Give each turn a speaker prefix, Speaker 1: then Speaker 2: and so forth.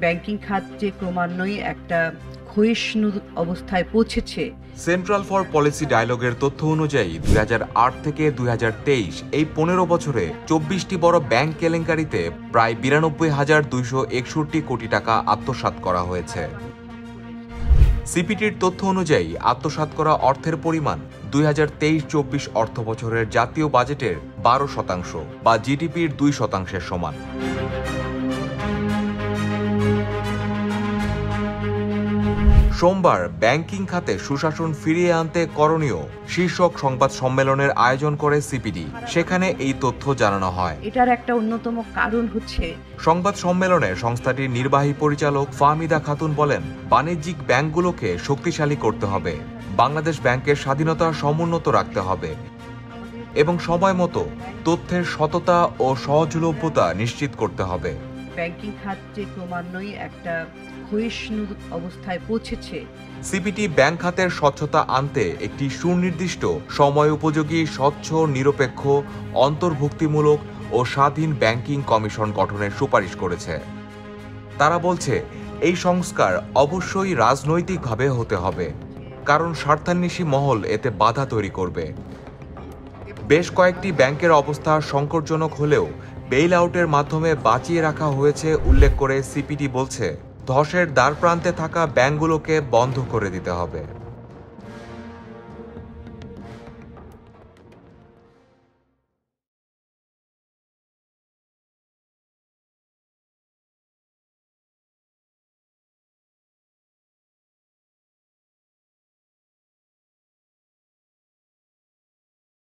Speaker 1: Banking খাত যে ক্রমান্বয়ে একটা ক্ষয়িষ্ণু অবস্থায় পৌঁছেছে।
Speaker 2: সেন্ট্রাল ফর পলিসি ডায়ালগের তথ্য অনুযায়ী 2008 থেকে 2023 এই 15 বছরে 24টি বড় ব্যাংক কেলেঙ্কারিতে প্রায় 92,261 কোটি টাকা আত্মসাৎ করা হয়েছে। সিপিটির তথ্য অনুযায়ী আত্মসাৎ করা অর্থের পরিমাণ 2023-24 অর্থ বছরের জাতীয় বাজেটের 12% বা জিডিপির 2%-এর সমান। সোমবার ব্যাংকিং খাতে সুশাসন ফিরিয়ে আনতে করণীয় শীর্ষক সংবাদ সম্মেলনের আয়োজন করে সিপিডি। সেখানে এই তথ্য জানানো হয়।
Speaker 1: এটার একটা অন্যতম কারণ হচ্ছে
Speaker 2: সংবাদ সম্মেলনে সংস্থাটির নির্বাহী পরিচালক ফাহমিদা খাতুন বলেন, বাণিজ্যিক ব্যাংকগুলোকে শক্তিশালী করতে হবে, বাংলাদেশ ব্যাংকের স্বাধীনতা সমুন্নত রাখতে হবে এবং সময় মতো তথ্যের সততা ও সহজলভ্যতা নিশ্চিত করতে হবে।
Speaker 1: ব্যাংকিং খাত যে ক্রমান্বয়ে একটা ক্ষয়িষ্ণু অবস্থায় পৌঁছেছে।
Speaker 2: সিপিটি ব্যাংক খাতের স্বচ্ছতা আনতে একটি সুনির্দিষ্ট, সময় উপযোগী, স্বচ্ছ, নিরপেক্ষ, অন্তর্ভুক্তিমূলক ও স্বাধীন ব্যাংকিং কমিশন গঠনের সুপারিশ করেছে। তারা বলছে, এই সংস্কার অবশ্যই রাজনৈতিকভাবে হতে হবে, কারণ স্বার্থান্বেষী মহল এতে বাধা তৈরি করবে। বেশ কয়েকটি ব্যাংকের অবস্থা সংকটজনক হলেও বেইল আউটের মাধ্যমে বাঁচিয়ে রাখা হয়েছে উল্লেখ করে সিপিটি বলছে, ধসের দ্বারপ্রান্তে থাকা ব্যাংকগুলোকে বন্ধ করে দিতে হবে।